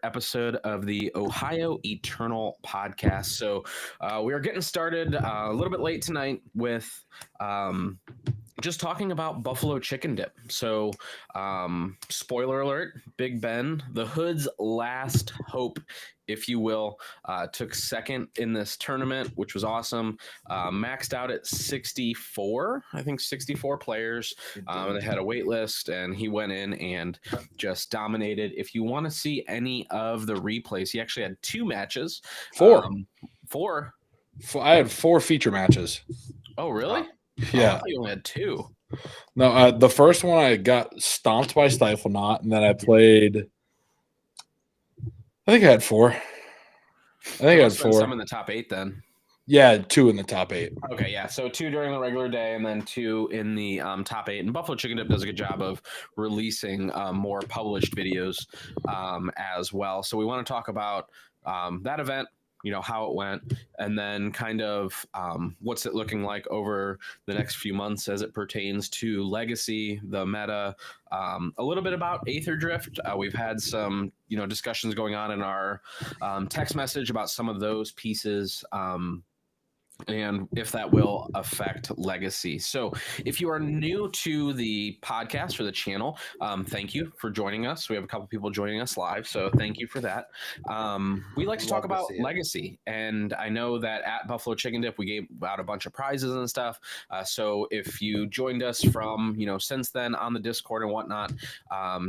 episode of the Ohio Eternal podcast. So we are getting started a little bit late tonight with just talking about buffalo chicken dip. So, spoiler alert: Big Ben, the Hood's last hope, if you will, took second in this tournament, which was awesome. Maxed out at 64, I think 64 players. They had a wait list, and he went in and just dominated. If you want to see any of the replays, he actually had two matches. Four. Four. I had four feature matches. Oh, really? Yeah. I thought you only had two. No, the first one I got stomped by Stifle Knot, and then I played. I think I had four. I had four. Some in the top 8 then. Yeah, two in the top 8. Okay, yeah. So two during the regular day and then two in the top 8. And Buffalo Chicken Dip does a good job of releasing more published videos as well. So we want to talk about that event, how it went, and then kind of what's it looking like over the next few months as it pertains to Legacy, the meta, a little bit about Aether Drift. We've had some, discussions going on in our text message about some of those pieces. And if that will affect Legacy. So if you are new to the podcast or the channel, thank you for joining us. We have a couple people joining us live, so thank you for that. We like to talk about Legacy, and I know that at Buffalo Chicken Dip, we gave out a bunch of prizes and stuff. So if you joined us from, since then on the Discord and whatnot,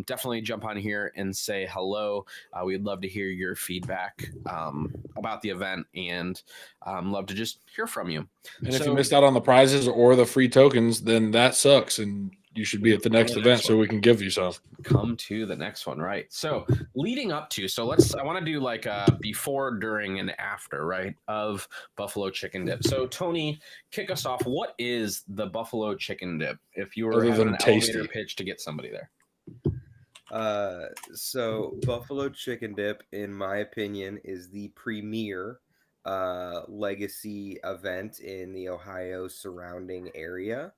definitely jump on here and say hello. We'd love to hear your feedback about the event, and love to just hear from you. And if you missed out on the prizes or the free tokens, then that sucks, and you should be at the next event so we can give you some. Come to the next one, right? So leading up to, I want to do like a before, during, and after, right, of Buffalo Chicken Dip. So Tony, kick us off. What is the Buffalo Chicken Dip? If you were having an elevator pitch to get somebody there. So Buffalo Chicken Dip, in my opinion, is the premier Legacy event in the Ohio surrounding area.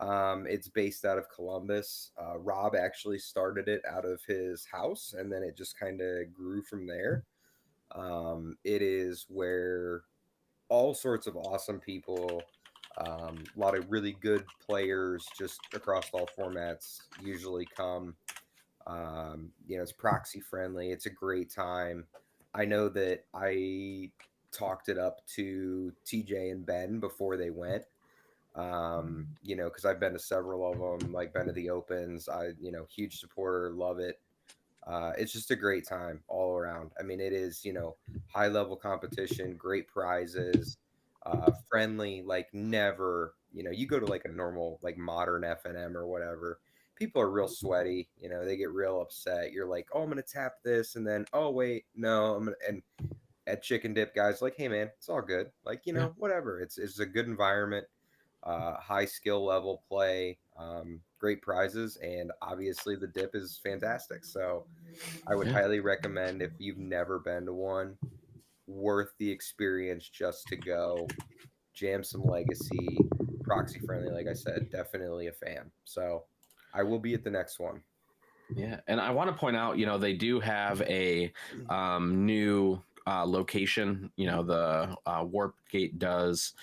It's based out of Columbus. Rob actually started it out of his house, and then it just kind of grew from there. It is where all sorts of awesome people, a lot of really good players just across all formats usually come. It's proxy friendly. It's a great time. I know that I talked it up to TJ and Ben before they went, because I've been to several of them, like been to the opens. Huge supporter, love it. It's just a great time all around. I mean, it is, high level competition, great prizes, friendly, like never, you go to like a normal, like modern FNM or whatever. People are real sweaty, they get real upset. You're like, oh, I'm going to tap this. And then, oh, wait, no, and at Chicken Dip, guys, like, hey, man, it's all good. Like, whatever. It's a good environment, high skill level play, great prizes. And obviously the dip is fantastic. So I would highly recommend, if you've never been to one, worth the experience just to go jam some Legacy, proxy friendly. Like I said, definitely a fan. So I will be at the next one. Yeah. And I want to point out, they do have a new location, the Warp Gate does.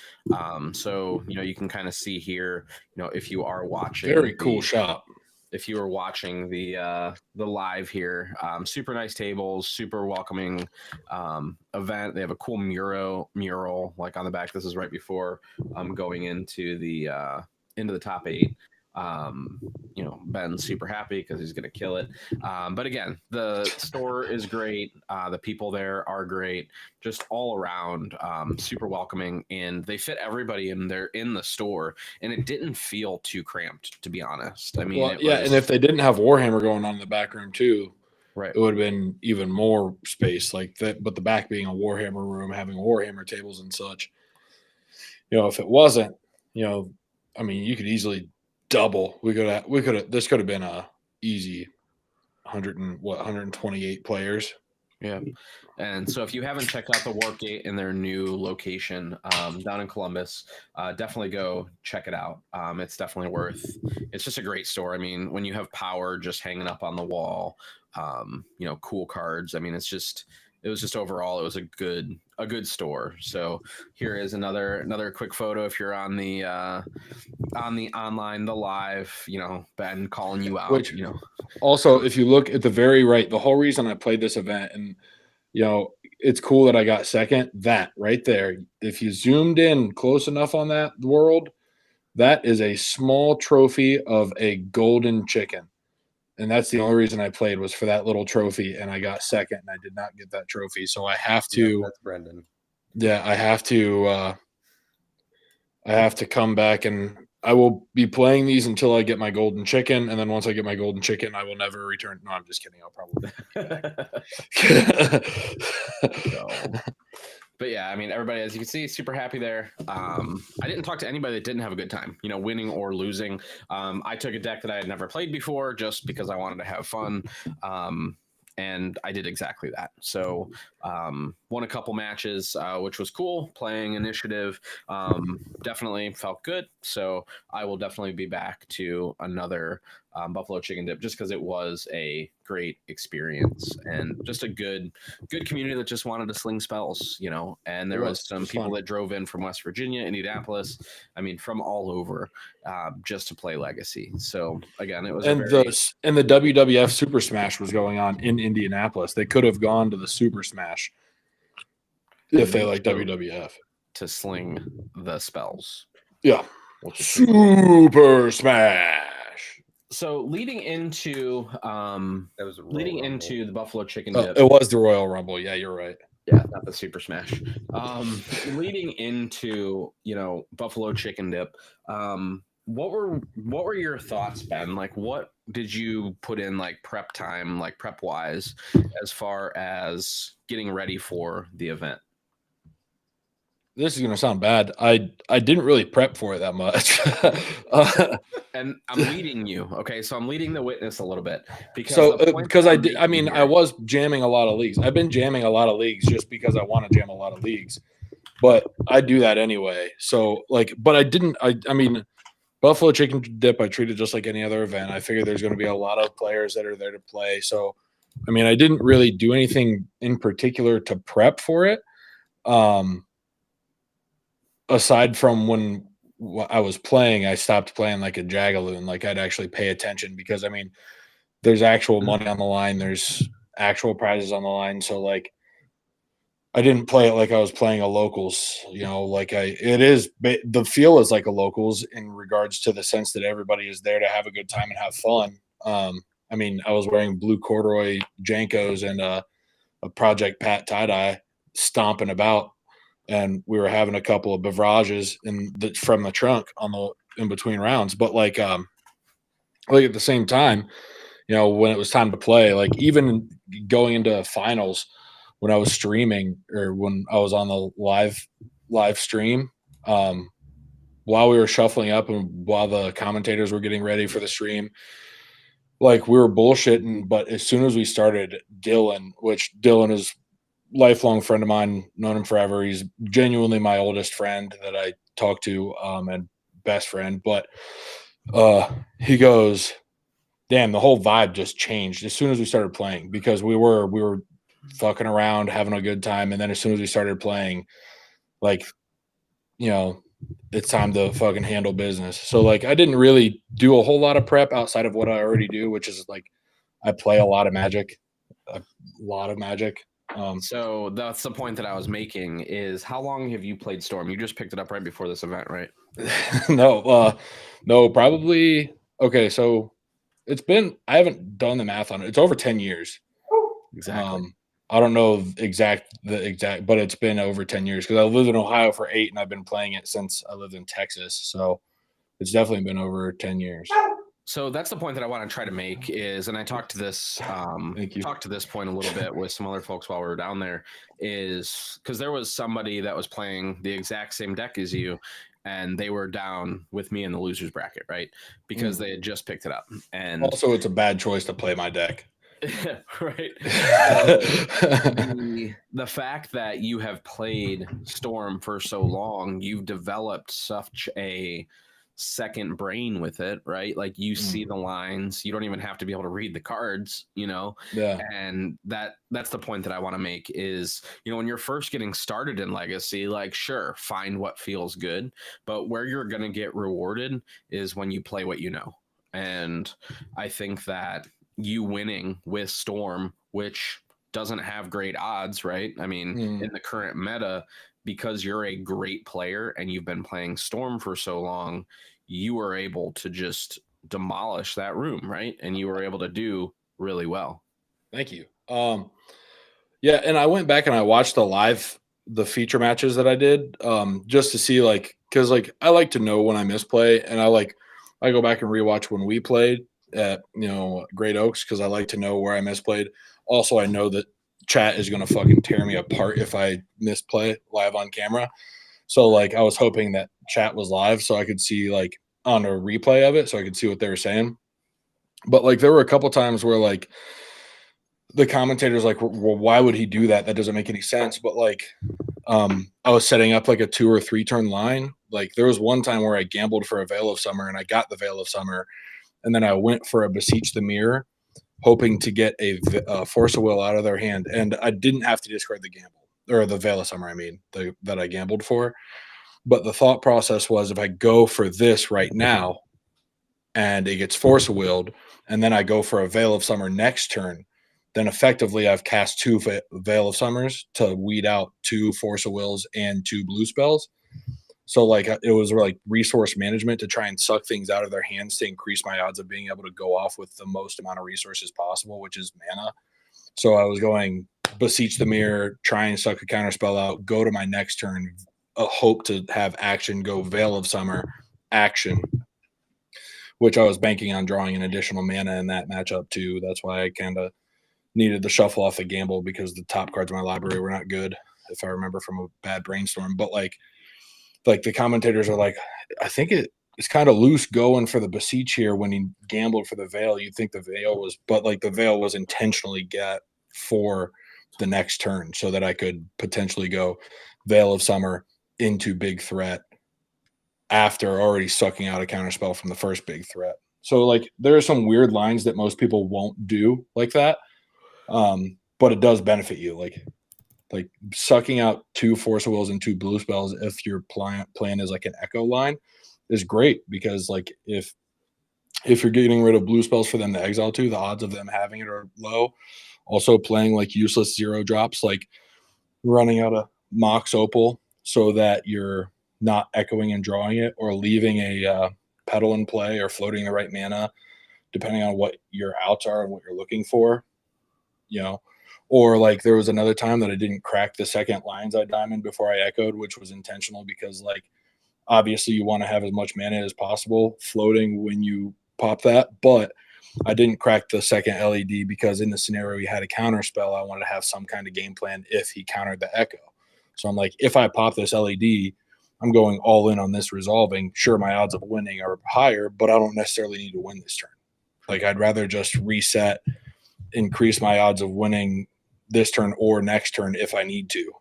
So, you can kind of see here, if you are watching. Very cool shop. If you were watching the live here, super nice tables, super welcoming event. They have a cool mural like on the back. This is right before going into the top 8. Ben's super happy because he's going to kill it. But again, the store is great. The people there are great. Just all around, super welcoming, and they fit everybody in the store. And it didn't feel too cramped, to be honest. I mean, and if they didn't have Warhammer going on in the back room too, right, it would have been even more space like that. But the back being a Warhammer room, having Warhammer tables and such, if it wasn't, I mean, you could easily double. This could have been a easy 128 players Yeah. And so if you haven't checked out the Warpgate in their new location down in Columbus, definitely go check it out. It's definitely it's just a great store. I mean, when you have power just hanging up on the wall, cool cards. I mean, it was just overall, it was a good store. So here is another quick photo. If you're on the online, the live, Ben calling you out, Which also, if you look at the very right, the whole reason I played this event, and it's cool that I got second. That right there, if you zoomed in close enough on that world, that is a small trophy of a golden chicken. And that's the only reason I played was for that little trophy, and I got second, and I did not get that trophy. So I have to. That's Brendan. Yeah, I have to. I have to come back, and I will be playing these until I get my golden chicken, and then once I get my golden chicken, I will never return. No, I'm just kidding. I'll probably. But yeah, I mean, everybody, as you can see, super happy there. I didn't talk to anybody that didn't have a good time, winning or losing. I took a deck that I had never played before just because I wanted to have fun. And I did exactly that. So won a couple matches, which was cool. Playing initiative definitely felt good. So I will definitely be back to another Buffalo Chicken Dip just because it was a great experience and just a good community that just wanted to sling spells, and there was some people that drove in from West Virginia, Indianapolis, I mean, from all over just to play Legacy. So again, it was and the WWF Super Smash was going on in Indianapolis. They could have gone to the Super Smash if they like WWF to sling the spells. Yeah, Super Smash. So leading into the Buffalo Chicken Dip, it was the Royal Rumble. Yeah, you're right. Yeah, not the Super Smash. Leading into Buffalo Chicken Dip, what were your thoughts, Ben? Like, what did you put in like prep time, like prep wise, as far as getting ready for the event? This is going to sound bad. I didn't really prep for it that much. And I'm leading you. Okay. So I'm leading the witness a little bit because I did. I mean, I was jamming a lot of leagues. I've been jamming a lot of leagues just because I want to jam a lot of leagues, but I do that anyway. So but I didn't, I mean, Buffalo Chicken Dip, I treat it just like any other event. I figured there's going to be a lot of players that are there to play. So, I mean, I didn't really do anything in particular to prep for it. Aside from when I was playing, I stopped playing like a jagaloon. Like I'd actually pay attention because I mean, there's actual money on the line. There's actual prizes on the line. So like, I didn't play it like I was playing a locals. The feel is like a locals in regards to the sense that everybody is there to have a good time and have fun. I mean, I was wearing blue corduroy Jankos and a Project Pat tie-dye stomping about. And we were having a couple of beverages from the trunk in between rounds. But like at the same time, when it was time to play, like even going into finals, when I was streaming or when I was on the live stream, while we were shuffling up and while the commentators were getting ready for the stream, like we were bullshitting. But as soon as we started, Dylan is lifelong friend of mine, known him forever. He's genuinely my oldest friend that I talk to and best friend. But he goes, damn, the whole vibe just changed as soon as we started playing because we were fucking around, having a good time. And then as soon as we started playing, like, it's time to fucking handle business. So like, I didn't really do a whole lot of prep outside of what I already do, which is like, I play a lot of Magic. So that's the point that I was making is how long have you played Storm? You just picked it up right before this event, right? No, probably. Okay. So I haven't done the math on it. It's over 10 years. Exactly. I don't know the exact, but it's been over 10 years because I lived in Ohio for 8 and I've been playing it since I lived in Texas. So it's definitely been over 10 years. So that's the point that I want to try to make is, and I talked to this point a little bit with some other folks while we were down there, is because there was somebody that was playing the exact same deck as you, and they were down with me in the losers bracket, right? Because they had just picked it up. And also, it's a bad choice to play my deck. Right. The fact that you have played Storm for so long, you've developed such a second brain with it, right? Like you see the lines, you don't even have to be able to read the cards, Yeah. and that's the point that I want to make is, when you're first getting started in Legacy, like sure, find what feels good, but where you're going to get rewarded is when you play what you know. And I think that you winning with Storm, which doesn't have great odds, right? I mean, in the current meta, because you're a great player and you've been playing Storm for so long, you were able to just demolish that room, right? And you were able to do really well. Thank you. Yeah, and I went back and I watched the feature matches that I did, just to see because I like to know when I misplay, and I go back and rewatch when we played at Great Oaks because I like to know where I misplayed. Also, I know that chat is gonna fucking tear me apart if I misplay live on camera. So I was hoping that chat was live so I could see on a replay of it so I could see what they were saying. But there were a couple times where the commentators well, why would he do that? That doesn't make any sense. But I was setting up a 2 or 3 turn line. There was one time where I gambled for a Veil of Summer and I got the Veil of Summer, and then I went for a Beseech the Mirror, hoping to get a Force of Will out of their hand, and I didn't have to discard the gamble or the Veil of Summer. I mean, that I gambled for. But the thought process was, if I go for this right now, and it gets Force of Willed, and then I go for a Veil of Summer next turn, then effectively I've cast 2 Veil of Summers to weed out 2 Force of Wills and 2 blue spells. So it was resource management to try and suck things out of their hands to increase my odds of being able to go off with the most amount of resources possible, which is mana. So I was going Beseech the Mirror, try and suck a counter spell out, go to my next turn, hope to have action, go Veil of Summer, action, which I was banking on drawing an additional mana in that matchup too. That's why I kind of needed the shuffle off the gamble because the top cards in my library were not good, if I remember from a bad brainstorm. But the commentators are I think it's kind of loose going for the Beseech here when he gambled for the Veil. You'd think the Veil was, but the Veil was intentionally get for the next turn so that I could potentially go Veil of Summer into big threat after already sucking out a counterspell from the first big threat. So there are some weird lines that most people won't do like that. But it does benefit you. Like sucking out 2 Force of Wills and 2 blue spells if your plan is an echo line is great, because if you're getting rid of blue spells for them to exile to, the odds of them having it are low. Also playing useless 0 drops, running out a Mox Opal so that you're not echoing and drawing it, or leaving a pedal in play, or floating the right mana, depending on what your outs are and what you're looking for, Or there was another time that I didn't crack the second Lion's Eye Diamond before I echoed, which was intentional because obviously you want to have as much mana as possible floating when you pop that. But I didn't crack the second LED because in the scenario he had a counter spell, I wanted to have some kind of game plan if he countered the echo. So I'm if I pop this LED, I'm going all in on this resolving. Sure, my odds of winning are higher, but I don't necessarily need to win this turn. I'd rather just reset, increase my odds of winning this turn or next turn if I need to,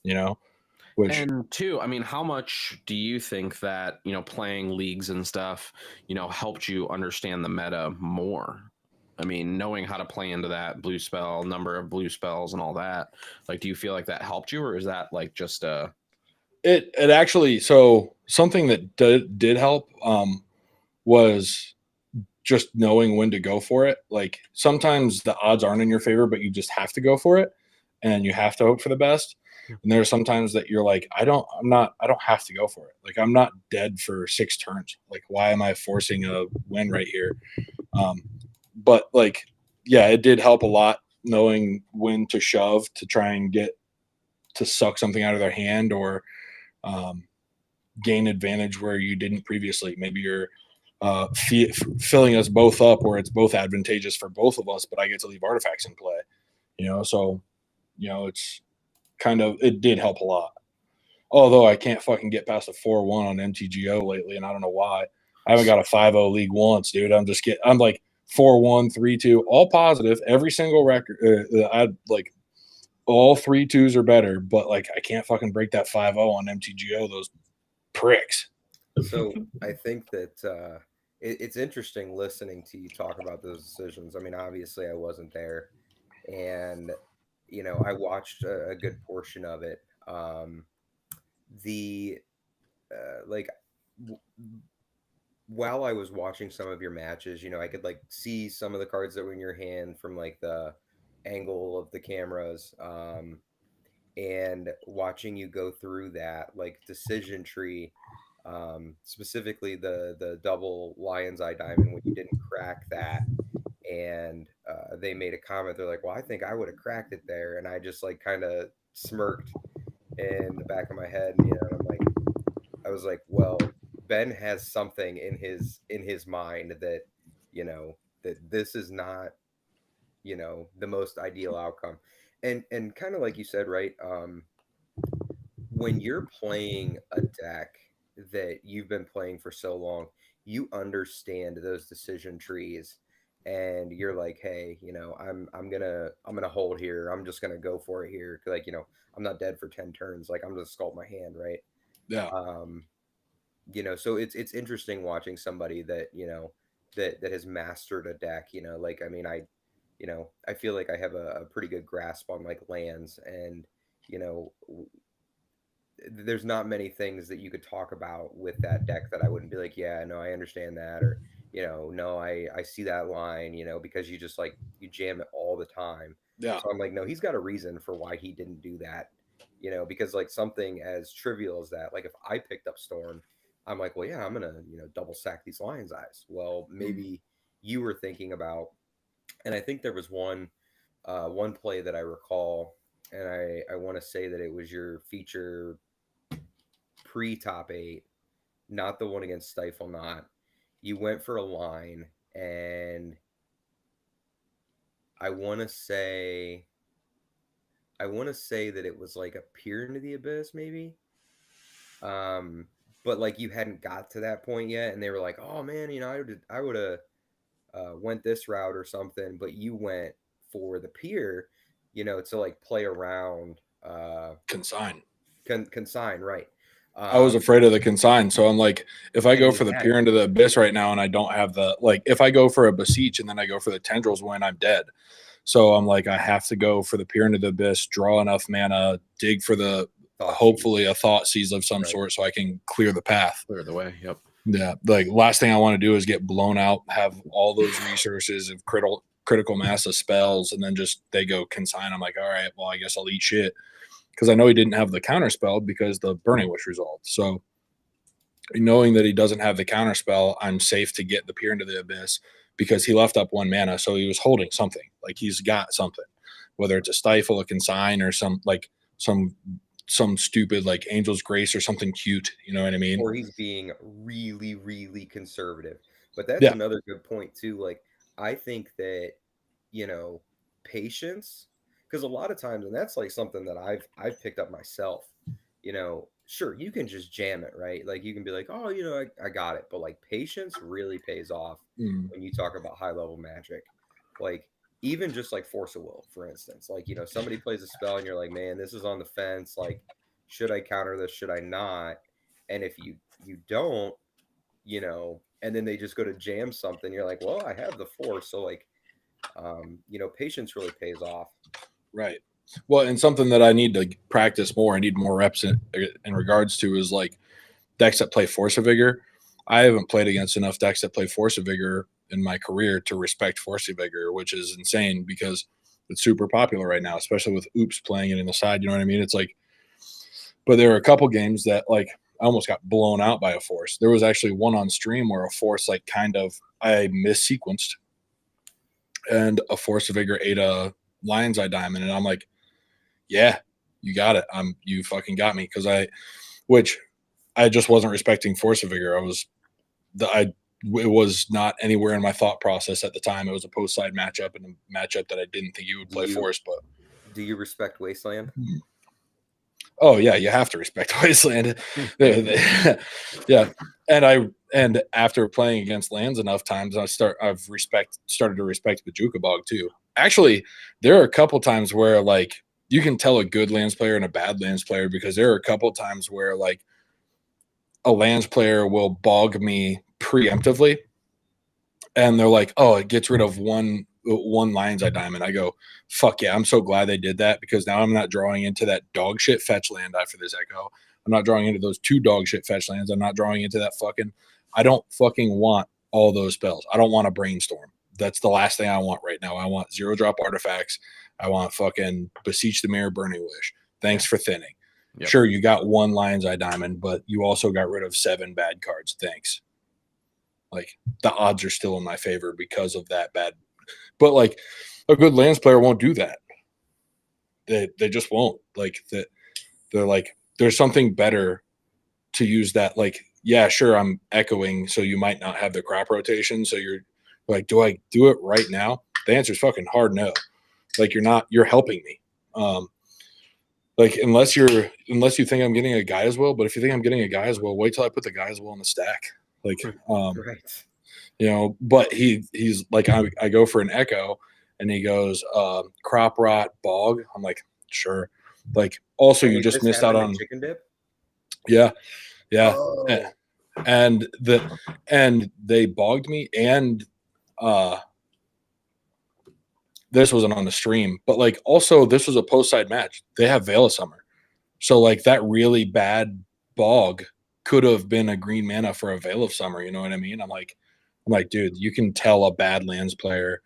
And 2, I mean, how much do you think that, playing leagues and stuff, helped you understand the meta more? I mean, knowing how to play into that blue spell, number of blue spells and all that, do you feel like that helped you, or is that just a... It actually, so something that did help was just knowing when to go for it. Sometimes the odds aren't in your favor, but you just have to go for it and you have to hope for the best. And there are some times that you're I don't have to go for it. I'm not dead for 6 turns. Why am I forcing a win right here? But yeah, it did help a lot knowing when to shove to try and get to suck something out of their hand, or gain advantage where you didn't previously. Maybe you're filling us both up where it's both advantageous for both of us, but I get to leave artifacts in play, so it's it did help a lot. Although I can't fucking get past a 4-1 on MTGO lately, and I don't know why. I haven't got a 5-0 league once, dude. I'm 4-1, 3-2, all positive. Every single record, I'd like all 3-2s or better, but like I can't fucking break that 5-0 on MTGO. Those pricks. So I think that it's interesting listening to you talk about those decisions. I mean, obviously, I wasn't there, and I watched a good portion of it. The like w- while I was watching some of your matches, I could like see some of the cards that were in your hand from like the angle of the cameras. And watching you go through that like decision tree, specifically the double lion's eye diamond when you didn't crack that, and they made a comment. They're like, well, I think I would have cracked it there, and I just like kind of smirked in the back of my head, and and I'm like, I was like, well, Ben has something in his mind that that this is not the most ideal outcome. And kind of like you said, right? When you're playing a deck that you've been playing for so long, you understand those decision trees, and you're like, hey, I'm gonna hold here. I'm just gonna go for it here. Like, I'm not dead for 10 turns. Like, I'm gonna sculpt my hand, right? Yeah. Um, so it's interesting watching somebody that, that has mastered a deck, like, I mean, I feel like I have a pretty good grasp on like lands, and you know there's not many things that you could talk about with that deck that I wouldn't be like, yeah, no, I understand that, or no, I see that line, because you just like you jam it all the time. Yeah. So I'm like, no, he's got a reason for why he didn't do that, because like something as trivial as that, like if I picked up Storm, I'm like, well, yeah, I'm gonna double sack these Lion's Eyes. Well, maybe you were thinking about, and I think there was one play that I recall, and I want to say that it was your feature pre top eight, not the one against Stifle Not. You went for a line, and I want to say, that it was like a peer into the abyss, maybe. But like you hadn't got to that point yet, and they were like, "Oh man, I would have went this route or something," but you went for the peer, to like play around Consign. consign, right? I was Um, afraid of the consign. So I'm like, if I and go he for the had peer it. into the abyss right now and I don't have the, like, if I go for a beseech and then I go for the tendrils when I'm dead. So I'm like, I have to go for the peer into the abyss, draw enough mana, dig for the, Thought hopefully a thought seize of some Right. sort so I can clear the path. Clear the way. Yep. Yeah. Like last thing I want to do is get blown out, have all those resources of critical mass of spells, and then just they go consign. I'm like, all right, well, I guess I'll eat shit. Because I know he didn't have the counter spell because the burning wish resolved. So knowing that he doesn't have the counter spell, I'm safe to get the peer into the abyss because he left up 1 mana. So he was holding something. Like he's got something, whether it's a stifle, a consign, or some stupid like Angel's Grace or something cute. You know what I mean? Or he's being really, really conservative. But that's Yeah. another good point too. Like, I think that, you know, patience, because a lot of times, and that's like something that I've picked up myself, sure, you can just jam it, right? Like you can be like, oh, I got it. But like patience really pays off Mm. when you talk about high level magic. Like, even just like force of will, for instance. Like, somebody plays a spell and you're like, man, this is on the fence. Like, should I counter this? Should I not? And if you don't, and then they just go to jam something, you're like, well, I have the force. So like, patience really pays off. Right. Well, and something that I need to practice more, I need more reps in regards to is like decks that play Force of Vigor. I haven't played against enough decks that play Force of Vigor in my career to respect Force of Vigor, which is insane because it's super popular right now, especially with Oops playing it in the side. You know what I mean? It's like, but there are a couple games that like I almost got blown out by a Force. There was actually one on stream where a Force like kind of I missequenced and a Force of Vigor ate a Lion's Eye Diamond, and I'm like, yeah, you got it. You fucking got me because which I just wasn't respecting Force of Vigor. It was not anywhere in my thought process at the time. It was a post side matchup and a matchup that I didn't think you would play Force. But do you respect Wasteland? Oh yeah, you have to respect Wasteland. Yeah, and after playing against lands enough times, I've started to respect Bajuka Bog too. Actually, there are a couple times where like you can tell a good lands player and a bad lands player because there are a couple times where like a lands player will bog me preemptively, and they're like, "Oh, it gets rid of one Lion's Eye Diamond." I go, "Fuck yeah!" I'm so glad they did that because now I'm not drawing into that dog shit fetch land after this Echo. I'm not drawing into those 2 dog shit fetch lands. I'm not drawing into that fucking. I don't fucking want all those spells. I don't want a brainstorm. That's the last thing I want right now. I want 0-drop artifacts. I want fucking Beseech the Mirror, Burning Wish. Thanks for thinning. Yep. Sure, you got 1 Lion's Eye Diamond, but you also got rid of 7 bad cards. Thanks. Like the odds are still in my favor because of that bad. But like a good lands player won't do that. They just won't. Like that they're like there's something better to use that. Like, yeah, sure, I'm echoing, so you might not have the crop rotation. So you're like, do I do it right now? The answer is fucking hard no. Like you're helping me. Like unless you think I'm getting a guy as well, but if you think I'm getting a guy as well, wait till I put the guy as well in the stack. Like Right. you know, but he's like I go for an echo and he goes crop rot bog. I'm like, sure. Like also you just missed out on chicken dip. Yeah. Oh. And they bogged me and this wasn't on the stream, but like also this was a post side match. They have Veil of Summer. So like that really bad bog could have been a green mana for a Veil of Summer, you know what I mean? I'm like, dude, you can tell a bad lands player,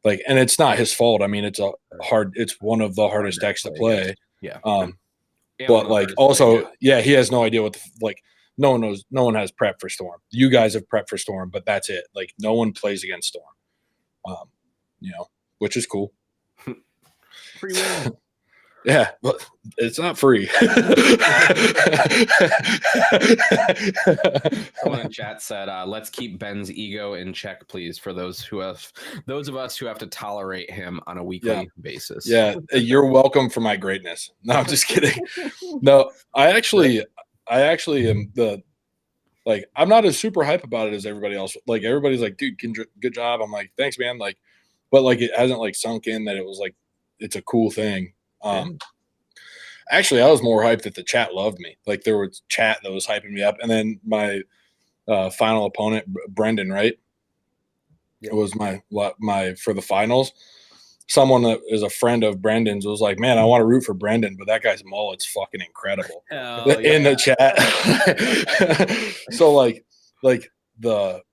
like, and it's not his fault. I mean, it's one of the hardest decks to play. Yeah. But like, also, yeah, he has no idea what no one knows. No one has prep for Storm. You guys have prep for Storm, but that's it. Like, no one plays against Storm, you know, which is cool. Free win. Yeah, but it's not free. Someone in chat said, "Let's keep Ben's ego in check, please." For those of us who have to tolerate him on a weekly basis. Yeah, you're welcome for my greatness. No, I'm just kidding. No, I actually am I'm not as super hype about it as everybody else. Like everybody's like, dude, good job. I'm like, thanks, man. Like, but like it hasn't like sunk in that it was like it's a cool thing. Actually, I was more hyped that the chat loved me. Like there was chat that was hyping me up, and then my final opponent, Brendan, right? It was my for the finals. Someone that is a friend of Brendan's was like, "Man, I want to root for Brendan, but that guy's mullet's fucking incredible." In the chat. So like the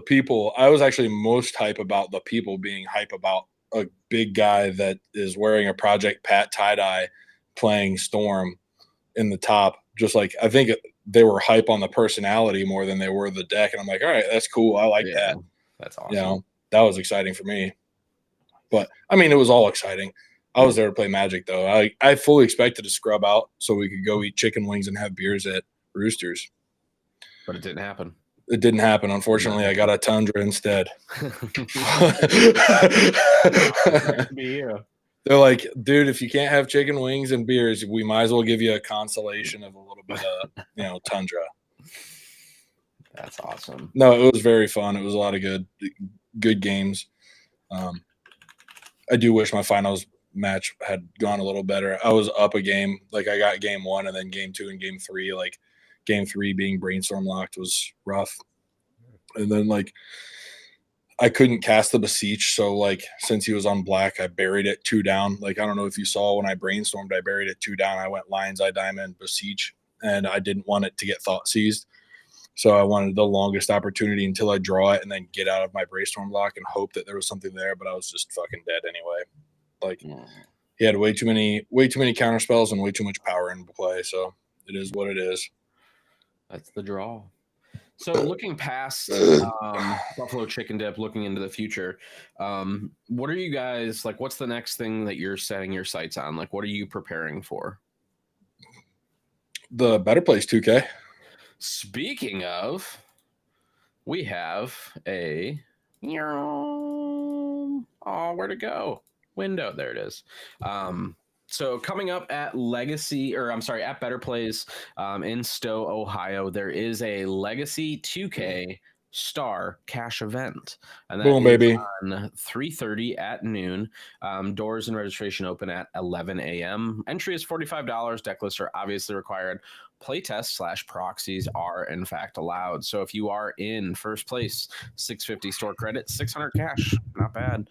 people, I was actually most hype about the people being hype about a big guy that is wearing a Project Pat tie-dye playing Storm in the top. Just like I think they were hype on the personality more than they were the deck, and I'm like, all right, that's cool. I like that. That's awesome. You know, that was exciting for me. But I mean, it was all exciting. I was there to play Magic, though. I fully expected to scrub out so we could go eat chicken wings and have beers at Roosters. But it didn't happen. It didn't happen. Unfortunately, I got a Tundra instead. Be you. They're like, dude, if you can't have chicken wings and beers, we might as well give you a consolation of a little bit of, Tundra. That's awesome. No, it was very fun. It was a lot of good games. I do wish my finals match had gone a little better. I was up a game. Like I got game 1 and then game 2 and game 3. Like game 3 being brainstorm locked was rough. And then like I couldn't cast the Beseech. So like since he was on black, I buried it 2 down. Like I don't know if you saw when I brainstormed, I buried it 2 down. I went Lion's Eye Diamond, Beseech, and I didn't want it to get thought seized. So I wanted the longest opportunity until I draw it and then get out of my brainstorm block and hope that there was something there, but I was just fucking dead anyway. Like he had way too many counter spells and way too much power in play. So it is what it is. That's the draw. So looking past Buffalo Chicken Dip, looking into the future, what are you guys like? What's the next thing that you're setting your sights on? Like, what are you preparing for? The Better Place 2K. Speaking of, we have a where'd it go? Window. There it is. So coming up at at Better Plays in Stowe, Ohio, there is a Legacy 2K Star Cash event, and that Boom, is baby. on 3:30 at noon. Doors and registration open at 11 a.m. Entry is $45. Deck lists are obviously required. Playtests / proxies are in fact allowed. So if you are in first place, 650 store credit, 600 cash, not bad.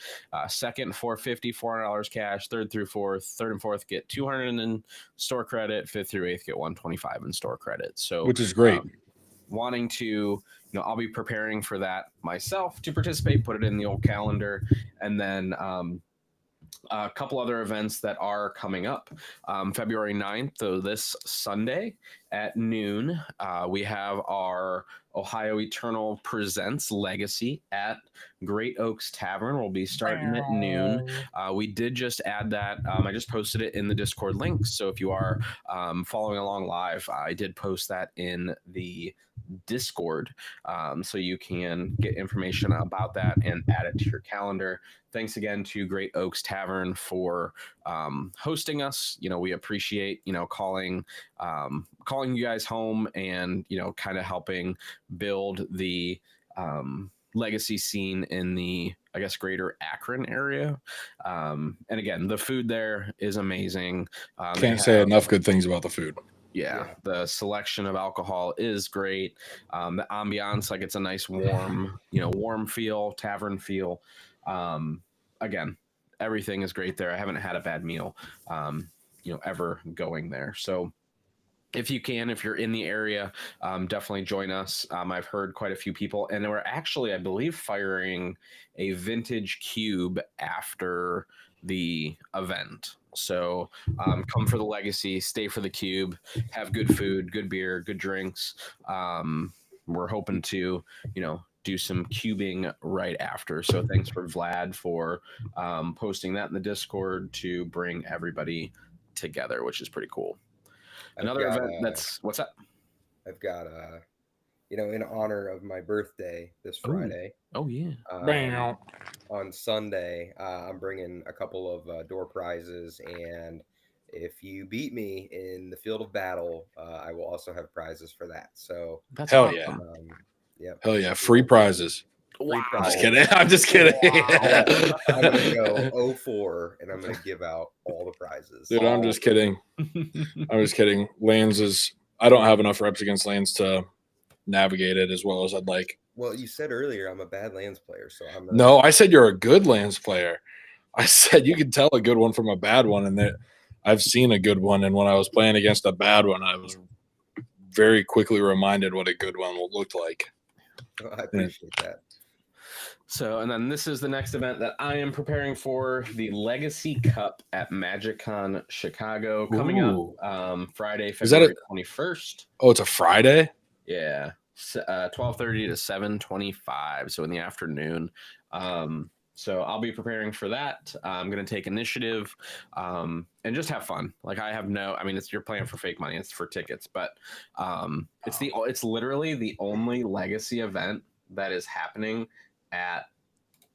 Second, 450, $400 cash. Third and fourth get 200 in store credit. Fifth through eighth get 125 in store credit. So, which is great. Wanting to, I'll be preparing for that myself to participate. Put it in the old calendar, and then a couple other events that are coming up. February 9th, so this Sunday at noon, we have our Ohio Eternal Presents Legacy at Great Oaks Tavern. We'll be starting at noon. We did just add that. I just posted it in the Discord link. So if you are following along live, I did post that in the Discord, so you can get information about that and add it to your calendar. Thanks again to Great Oaks Tavern for hosting us. We appreciate calling you guys home and kind of helping build the legacy scene in the, I guess, greater Akron area. And again, the food there is amazing. Can't say enough good things about the food. Yeah, the selection of alcohol is great. The ambiance, like it's a nice warm, warm feel, tavern feel. Again, everything is great there. I haven't had a bad meal, ever going there. So if you're in the area, definitely join us. I've heard quite a few people, and we're actually, I believe, firing a vintage cube after the event. So come for the legacy, stay for the cube, have good food, good beer, good drinks. We're hoping to, do some cubing right after. So thanks for Vlad for posting that in the Discord to bring everybody together, which is pretty cool. Another event what's up? I've got in honor of my birthday this Friday. Oh yeah. On Sunday, I'm bringing a couple of door prizes, and if you beat me in the field of battle, I will also have prizes for that. So that's hell awesome. Yeah. Hell yeah, free prizes. Wow. I'm just kidding. Wow. I'm gonna go 04 and I'm gonna give out all the prizes. Dude, I'm just kidding. I'm just kidding. I don't have enough reps against Lands to navigate it as well as I'd like. Well, you said earlier I'm a bad Lands player, so No, I said you're a good Lands player. I said you can tell a good one from a bad one, and I've seen a good one, and when I was playing against a bad one, I was very quickly reminded what a good one looked like. I appreciate that. So, and then this is the next event that I am preparing for, the Legacy Cup at MagicCon Chicago, coming up Friday, February 21st. Oh, it's a Friday? Yeah, 12:30 to 7:25, so in the afternoon. So I'll be preparing for that. I'm going to take initiative and just have fun. Like you're playing for fake money. It's for tickets, but it's literally the only Legacy event that is happening at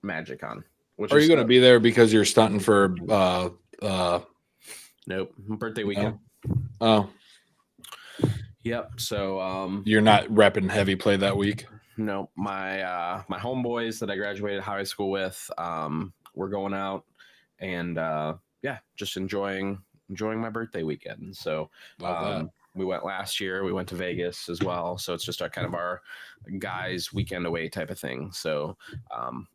MagicCon. Are you going to be there because you're stunting for nope, birthday weekend? Oh. Yep. So you're not repping heavy play that week? No, my homeboys that I graduated high school with, we're going out and just enjoying my birthday weekend. So we went last year. We went to Vegas as well. So it's just our guys weekend away type of thing. So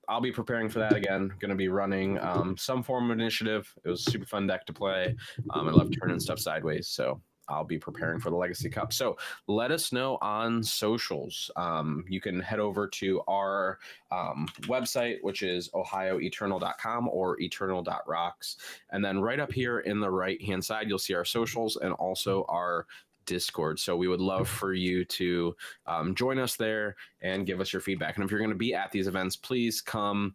I'll be preparing for that again. Going to be running some form of initiative. It was a super fun deck to play. I love turning stuff sideways. So I'll be preparing for the Legacy Cup. So let us know on socials. You can head over to our website, which is ohioeternal.com or eternal.rocks. And then right up here in the right-hand side, you'll see our socials and also our Discord. So we would love for you to join us there and give us your feedback. And if you're going to be at these events, please come,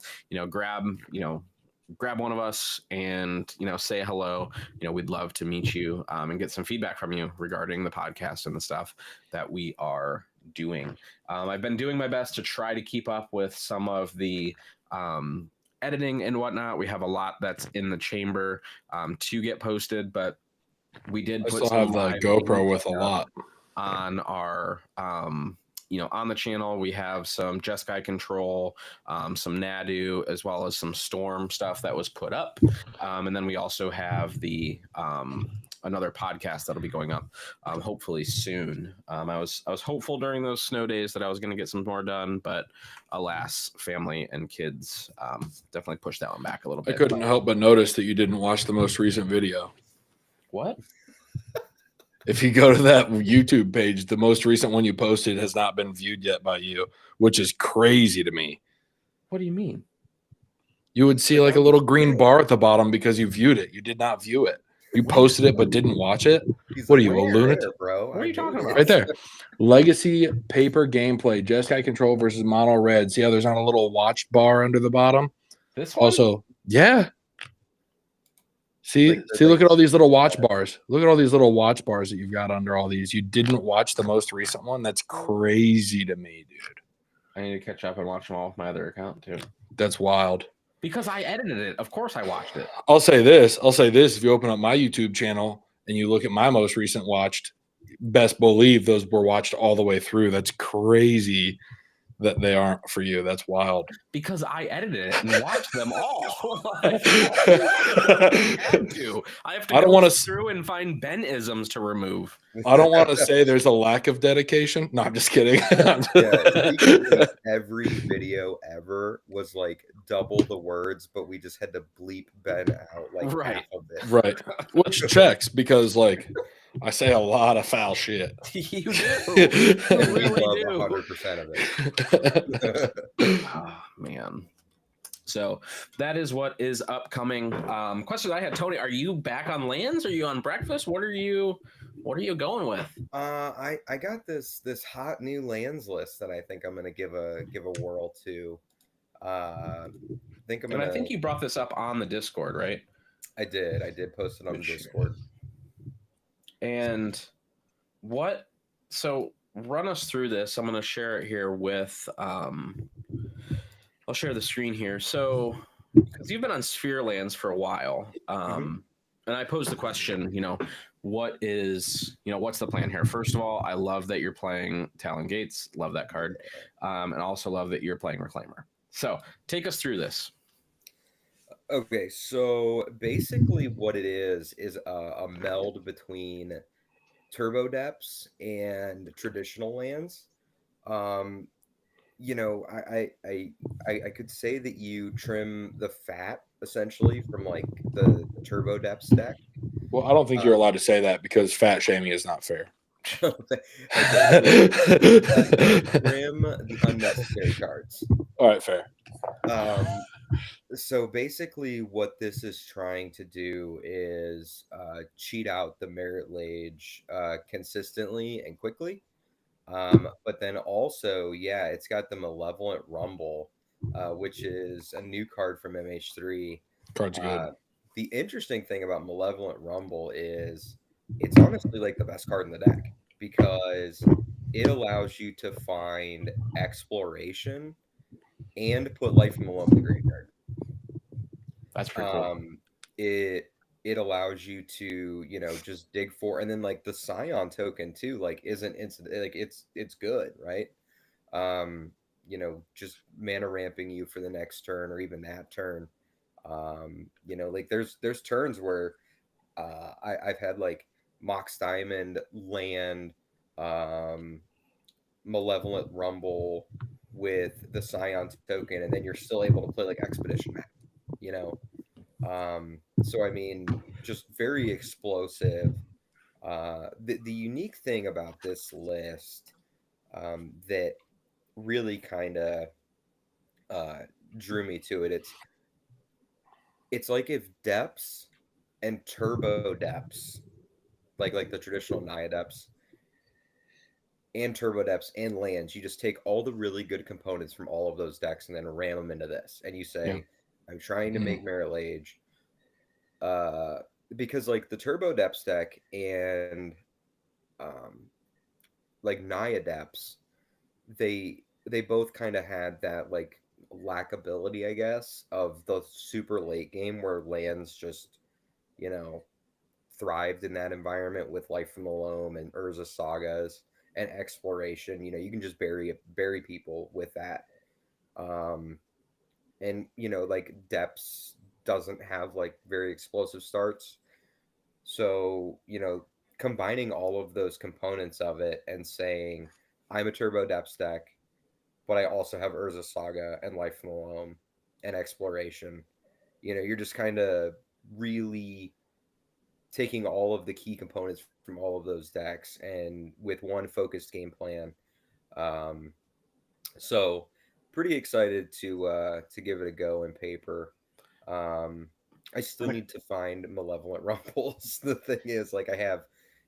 grab one of us and say hello. We'd love to meet you and get some feedback from you regarding the podcast and the stuff that we are doing. I've been doing my best to try to keep up with some of the editing and whatnot. We have a lot that's in the chamber to get posted, but we did I put still some have the live GoPro with a gameplay lot. on our on the channel. We have some Jeskai control, some Nadu, as well as some Storm stuff that was put up, and then we also have the another podcast that'll be going up hopefully soon. I was hopeful during those snow days that I was going to get some more done, but alas, family and kids definitely pushed that one back a little I bit. couldn't help but notice that you didn't watch the most recent video. What? If you go to that YouTube page, the most recent one you posted has not been viewed yet by you, which is crazy to me. What do you mean? You would see like a little green bar at the bottom because you viewed it. You did not view it. You posted it but didn't watch it. What are you, a lunatic? bro? What are you talking about? Right there. Legacy paper gameplay. Jeskai Control versus Mono Red. See how there's not a little watch bar under the bottom? This one? Also, yeah. See, Like look at all these little watch bars. Look at all these little watch bars that you've got under all these. You didn't watch the most recent one? That's crazy to me, dude. I need to catch up and watch them all with my other account too. That's wild. Because I edited it. Of course I watched it. I'll say this. If you open up my YouTube channel and you look at my most recent watched, best believe those were watched all the way through. That's crazy that they aren't for you. That's wild. Because I edited it and watched them all. I have to I don't go wanna through and find Ben-isms to remove. I don't want to say there's a lack of dedication. No, I'm just kidding. Every video ever was like double the words, but we just had to bleep Ben out like Right. half of it. Right. Which checks because like I say a lot of foul shit. You do. And we really love do. 100% of it. Oh, man. So that is what is upcoming. Question I had, Tony, are you back on lands? Are you on breakfast? What are you going with? I got this hot new lands list that I think I'm gonna give a whirl to. I think you brought this up on the Discord, right? I did post it on the Discord. And so run us through this. I'm going to share it here with, I'll share the screen here. So, because you've been on Spherelands for a while, and I posed the question, what's the plan here? First of all, I love that you're playing Talon Gates. Love that card. And also love that you're playing Reclaimer. So take us through this. Okay, so basically what it is a meld between Turbo Depths and traditional lands. I could say that you trim the fat essentially from like the Turbo Depths deck. Well, I don't think you're allowed to say that because fat shaming is not fair. Trim the unnecessary cards. All right, fair. So basically what this is trying to do is cheat out the Merit Lage consistently and quickly. But then also, it's got the Malevolent Rumble, which is a new card from MH3. Card's good. The interesting thing about Malevolent Rumble is it's honestly like the best card in the deck because it allows you to find exploration and put life from the Lonely Graveyard. That's pretty cool. It allows you to, just dig for, and then like the Scion token too, like isn't instant, like it's good, right? Just mana ramping you for the next turn or even that turn. Like there's turns where I've had like Mox Diamond land, Malevolent Rumble with the Scion token, and then you're still able to play like Expedition Map, so I mean, just very explosive. The unique thing about this list that really kind of drew me to it, it's like if Depths and Turbo Depths, like the traditional Naya Depths and Turbo Depths and lands, you just take all the really good components from all of those decks and then ram them into this, and you say, I'm trying to make Merit Lage. Because like the Turbo Depths deck and like Naya Depths, they both kind of had that like lackability, I guess, of the super late game where lands just, you know, thrived in that environment with Life from the Loam and Urza sagas and exploration. You know, you can just bury people with that. Um, and you know, like Depths doesn't have like very explosive starts. So, you know, combining all of those components of it and saying, I'm a turbo Depths deck, but I also have Urza Saga and Life from the Loam and exploration. You know, you're just kind of really taking all of the key components from all of those decks and with one focused game plan. Um, so pretty excited to give it a go in paper. Um, I still need to find Malevolent Rumples. The thing is, like, I have,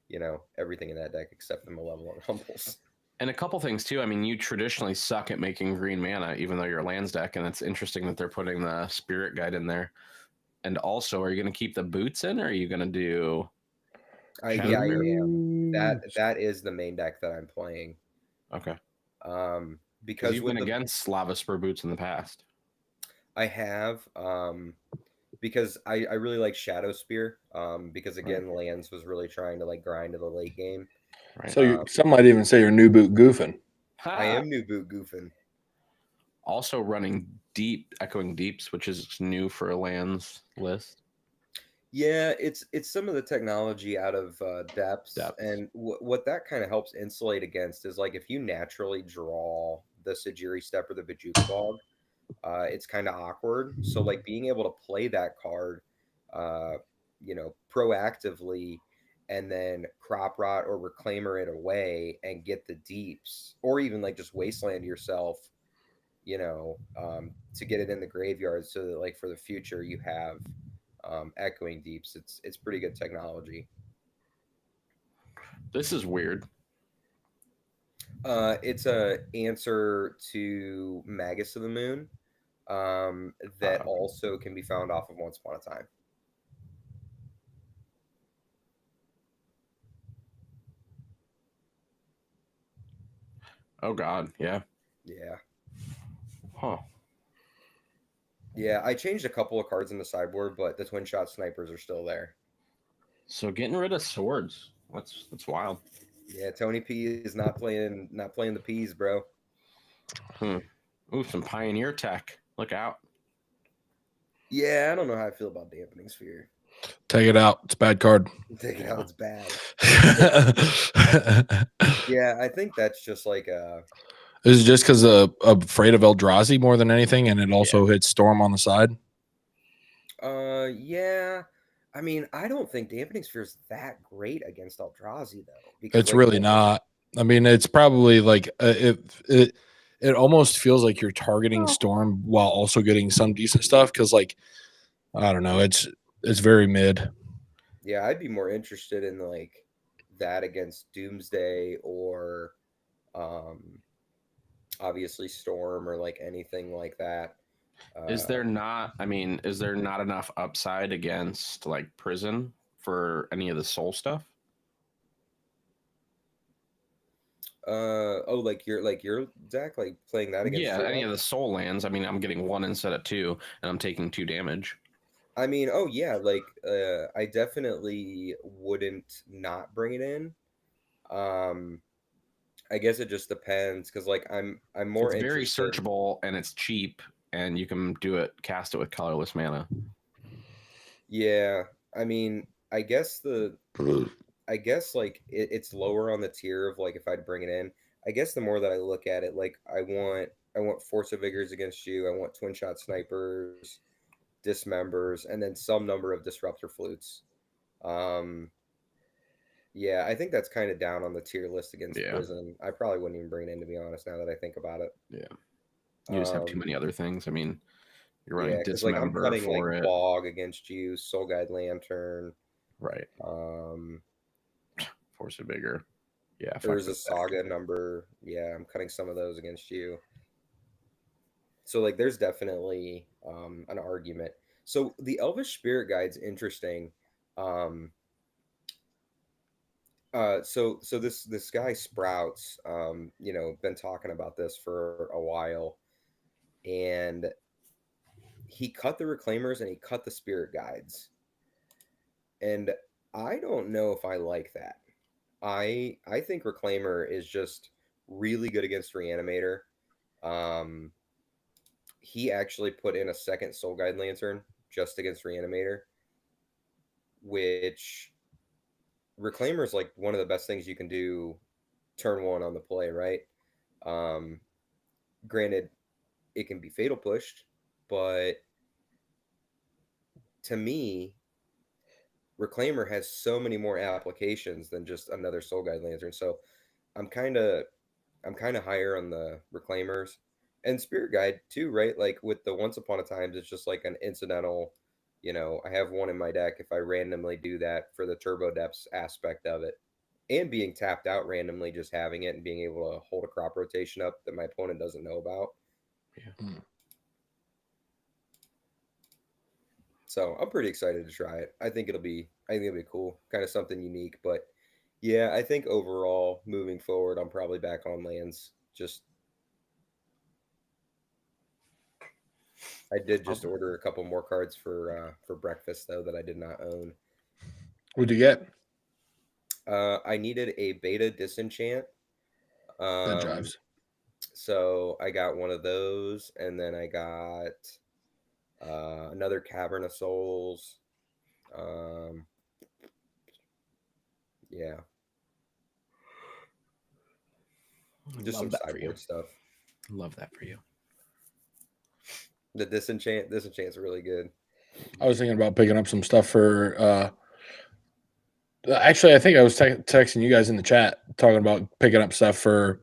you know, everything in that deck except the Malevolent Rumples. And a couple things too. I mean, you traditionally suck at making green mana, even though you're a lands deck, and it's interesting that they're putting the Spirit Guide in there. And also, are you going to keep the boots in, or are you going to do Yeah, I Shadowspear? am. That is the main deck that I'm playing. Okay, because Because you've been against Lava Spur boots in the past. I have because I really like Shadow Spear because Right. again Lands was really trying to like grind to the late game. Right. So some might even say you're new boot goofing. I am new boot goofing. Also running deep, echoing deeps, which is new for a lands list. Yeah, it's some of the technology out of depths, Depths. and what that kind of helps insulate against is like if you naturally draw the Sajiri Step or the Bajuka Bog, it's kind of awkward. So like being able to play that card, uh, you know, proactively, and then crop rot or reclaimer it away and get the deeps, or even like just wasteland yourself, you know, to get it in the graveyard so that like for the future you have echoing deeps. It's pretty good technology. This is weird. It's a answer to Magus of the Moon that Okay. also can be found off of Once Upon a Time. Oh God, yeah. Yeah. Huh. Yeah, I changed a couple of cards in the sideboard, but the twin shot snipers are still there. So getting rid of swords. That's wild. Yeah, Tony P is not playing the P's, bro. Ooh, some pioneer tech. Look out. Yeah, I don't know how I feel about dampening sphere. Take it out. It's a bad card. Take it Yeah. out, it's bad. Yeah, I think that's just like Is it just because afraid of Eldrazi more than anything, and it also hits Storm on the side? yeah. I mean, I don't think dampening sphere is that great against Eldrazi though, because It's like really not. I mean, it's probably like it almost feels like you're targeting Storm while also getting some decent stuff because, like, I don't know, it's very mid. yeah, I'd be more interested in like that against Doomsday or um obviously Storm or like anything like that. Is there not? I mean, is there not enough upside against like prison for any of the soul stuff? Oh, like your deck, like playing that against Yeah, your any deck. of the soul lands. I mean, I'm getting one instead of two, and I'm taking 2 damage. I mean, oh yeah, like I definitely wouldn't not bring it in. Um, I guess it just depends because like I'm more It's very interested. searchable and it's cheap, and you can do it, cast it with colorless mana. Yeah, I mean, I guess like it's lower on the tier of like if I'd bring it in. I guess the more that I look at it, like I want Force of Vigors against you. I want twin shot snipers, dismembers, and then some number of disruptor flutes. Um, yeah, I think that's kind of down on the tier list against Yeah, prison. I probably wouldn't even bring it in to be honest. Now that I think about it. yeah. You just have too Um, many other things. I mean, you're running yeah, because like I'm dismember cutting like for it, Bog against you, Soul Guide Lantern. right? Um, Force it bigger. Yeah, fuck there's a this deck. Saga number. Yeah, I'm cutting some of those against you. So like there's definitely an argument. So the Elvish Spirit Guide's interesting. Um so this guy Sprouts, you know, been talking about this for a while. and he cut the Reclaimers and he cut the Spirit Guides. And I don't know if I like that. I think Reclaimer is just really good against Reanimator. He actually put in a second Soul Guide Lantern just against Reanimator, which Reclaimer is like one of the best things you can do turn one on the play, right? Granted, it can be fatal pushed, but to me, Reclaimer has so many more applications than just another Soul Guide Lantern. So I'm kind of higher on the Reclaimers and Spirit Guide too, right? Like with the Once Upon a Times, it's just like an incidental. I have one in my deck if I randomly do that for the Turbo Depths aspect of it, and being tapped out randomly, just having it and being able to hold a crop rotation up that my opponent doesn't know about. Yeah. So I'm pretty excited to try it. I think it'll be cool, kind of something unique. But yeah, I think overall, moving forward, I'm probably back on lands. I did just order a couple more cards for breakfast though that I did not own. What'd you get? I needed a beta disenchant. That drives. So I got one of those, and then I got another Cavern of Souls. Yeah. Just some sideboard stuff. Love that for you. The disenchant's really good. I was thinking about picking up some stuff for actually I think I was texting you guys in the chat talking about picking up stuff for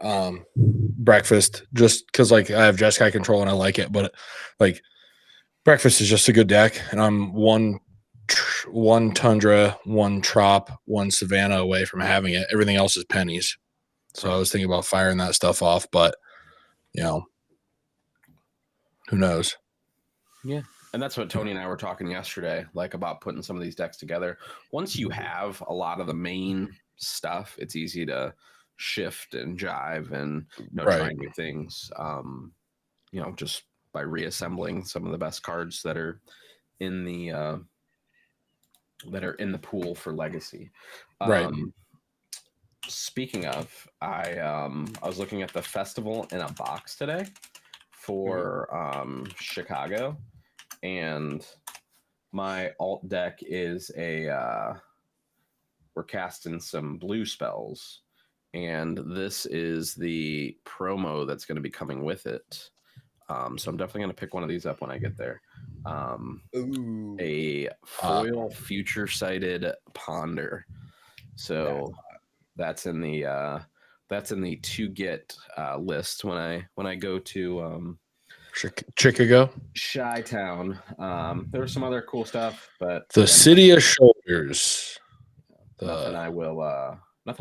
breakfast, just because like I have Jeskai control and I like it, but like breakfast is just a good deck, and I'm one Tundra, one Trop, one Savannah away from having it. Everything else is pennies. So I was thinking about firing that stuff off, but who knows? Yeah. And that's what Tony and I were talking yesterday, like about putting some of these decks together. Once you have a lot of the main stuff, it's easy to shift and jive and try new things. Just by reassembling some of the best cards that are in the pool for Legacy. Speaking of, I was looking at the Festival in a Box today for Chicago, and my alt deck is we're casting some blue spells, and this is the promo that's going to be coming with it. So I'm definitely going to pick one of these up when I get there. A foil future sighted ponder. So that's in the to get list when I go to Chicago, Chi-Town. There was some other cool stuff, but the city of shoulders. Nothing I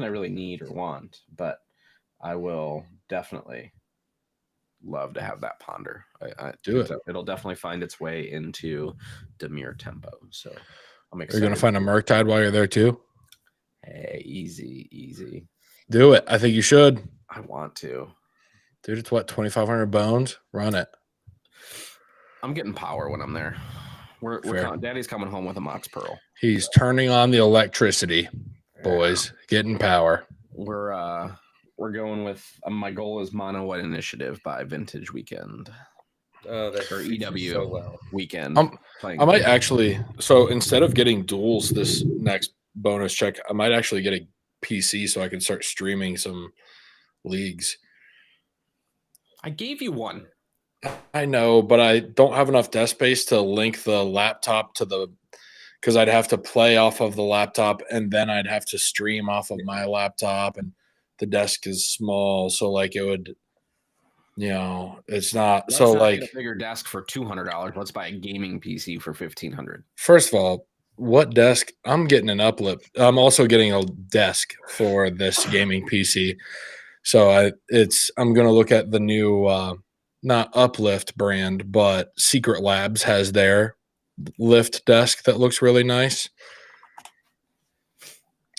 really need or want, but I will definitely love to have that ponder. I do it. It'll definitely find its way into Demir Tempo. So I'm excited. You're gonna find a Murktide while you're there too. Hey, easy. Do it. I think you should. I want to. Dude, it's what, 2,500 bones? Run it. I'm getting power when I'm there. We're Daddy's coming home with a Mox Pearl. He's turning on the electricity, boys. Getting power. We're going with my goal is Mono White Initiative by Vintage Weekend. That's or EW so well. Weekend. I might actually. So instead of getting duels this next bonus check, I might actually get a PC so I can start streaming some leagues. I gave you one. I know, but I don't have enough desk space to link the laptop to the, because I'd have to play off of the laptop and then I'd have to stream off of my laptop, and the desk is small, so like it would, it's not. Let's so not like get a bigger desk for $200. Let's buy a gaming PC for $1,500. First of all, what desk? I'm getting an uplift. I'm also getting a desk for this gaming PC. So I'm going to look at the new, not Uplift brand, but Secret Labs has their lift desk that looks really nice.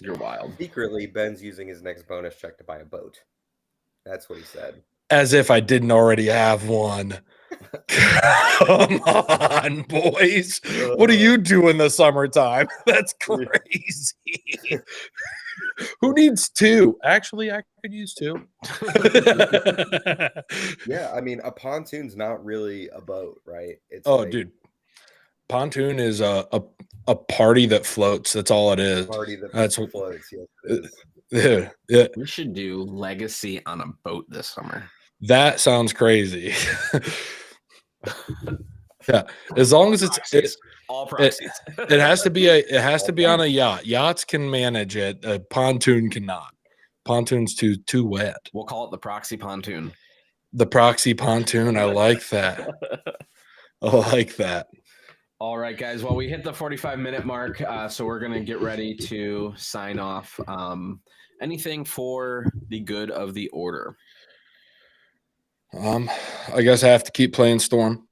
You're wild. Secretly, Ben's using his next bonus check to buy a boat. That's what he said. As if I didn't already have one. Come on, boys. What do you do in the summertime? That's crazy. Who needs two? Actually, I could use two. Yeah, I mean, a pontoon's not really a boat, right? It's Dude. Pontoon is a party that floats. That's all it is. Party that That's floats. Yes, it is. Yeah. We should do Legacy on a boat this summer. That sounds crazy. Yeah, as long as it's all proxies. It has to be on a yacht. Yachts can manage it. A pontoon cannot. Pontoon's too wet. We'll call it the proxy pontoon. The proxy pontoon. I like that. I like that. All right, guys. Well, we hit the 45-minute mark, so we're going to get ready to sign off. Anything for the good of the order? I guess I have to keep playing Storm.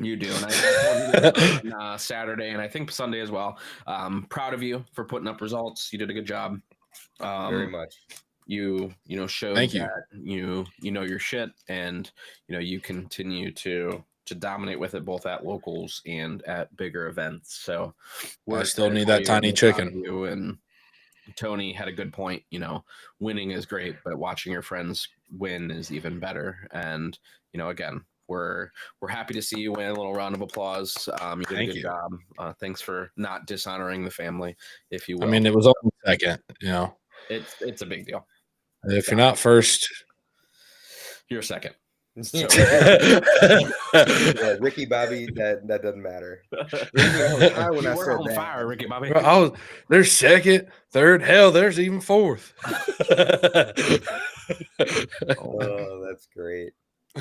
You do. And I on Saturday and I think Sunday as well. Proud of you for putting up results. You did a good job. Very much. You showed that you know your shit, and you continue to dominate with it both at locals and at bigger events. So I still need that tiny chicken. You and Tony had a good point. Winning is great, but watching your friends win is even better. And again, we're happy to see you win. A little round of applause. You did a good job. Thanks for not dishonoring the family, if you will. I mean, it was only second. It's a big deal. If you're not first, you're second. So. Yeah, Ricky Bobby, that doesn't matter. You were on fire, Ricky Bobby. There's second, third, hell, there's even fourth. Oh, that's great.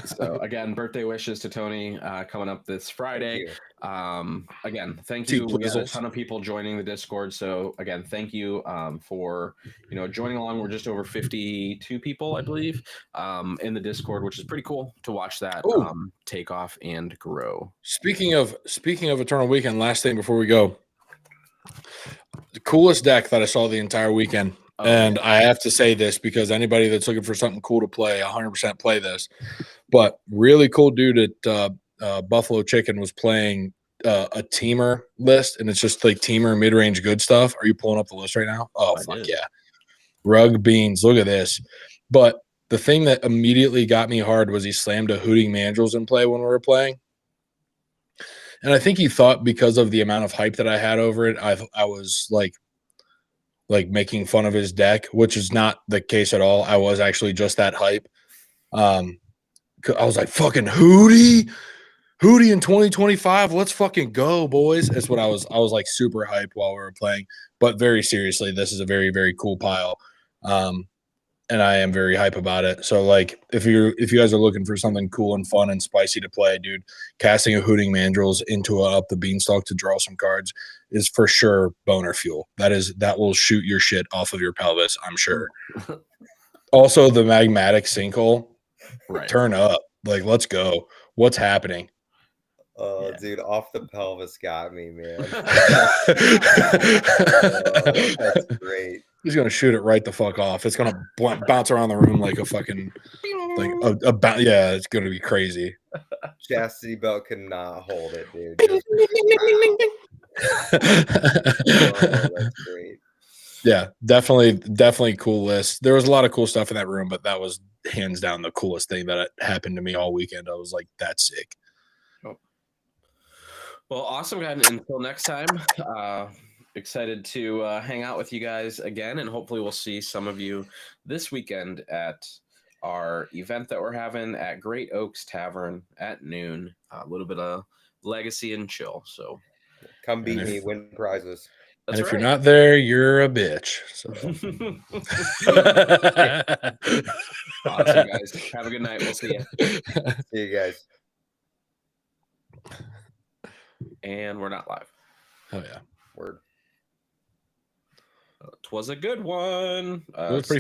So again, birthday wishes to Tony coming up this Friday. Again, thank you. We got a ton of people joining the Discord. So again, thank you for joining along. We're just over 52 people, I believe, in the Discord, which is pretty cool to watch that take off and grow. Speaking of Eternal Weekend, last thing before we go, the coolest deck that I saw the entire weekend. And I have to say this because anybody that's looking for something cool to play, 100% play this. But really cool dude at Buffalo Chicken was playing a teamer list, and it's just like teamer mid-range good stuff. Are you pulling up the list right now? Oh, fuck yeah. Rug beans. Look at this. But the thing that immediately got me hard was he slammed a Hooting Mandrills in play when we were playing. And I think he thought because of the amount of hype that I had over it, I was like making fun of his deck, which is not the case at all. I was actually just that hype. I was like, fucking Hootie in 2025. Let's fucking go, boys. That's what I was like super hyped while we were playing. But very seriously, this is a very, very cool pile. And I am very hype about it. So like if you guys are looking for something cool and fun and spicy to play, dude, casting a Hooting Mandrills into a Up the Beanstalk to draw some cards is for sure boner fuel. That will shoot your shit off of your pelvis, I'm sure. Also, the magmatic sinkhole, turn up. Like, let's go. What's happening? Oh, dude, off the pelvis got me, man. That's great. He's gonna shoot it right the fuck off. It's gonna bounce around the room like a fucking yeah. It's gonna be crazy. Chastity belt cannot hold it, dude. That's great. Yeah, definitely cool list. There was a lot of cool stuff in that room, but that was hands down the coolest thing that happened to me all weekend. I was like, that's sick. Well, awesome, guys. Until next time, excited to hang out with you guys again, and hopefully we'll see some of you this weekend at our event that we're having at Great Oaks Tavern at noon. A little bit of legacy and chill. So come beat me, win prizes. And if you're not there, you're a bitch. So. Awesome, guys. Have a good night. We'll see you. See you guys. And we're not live. Oh yeah. Word. It was a good one. It was pretty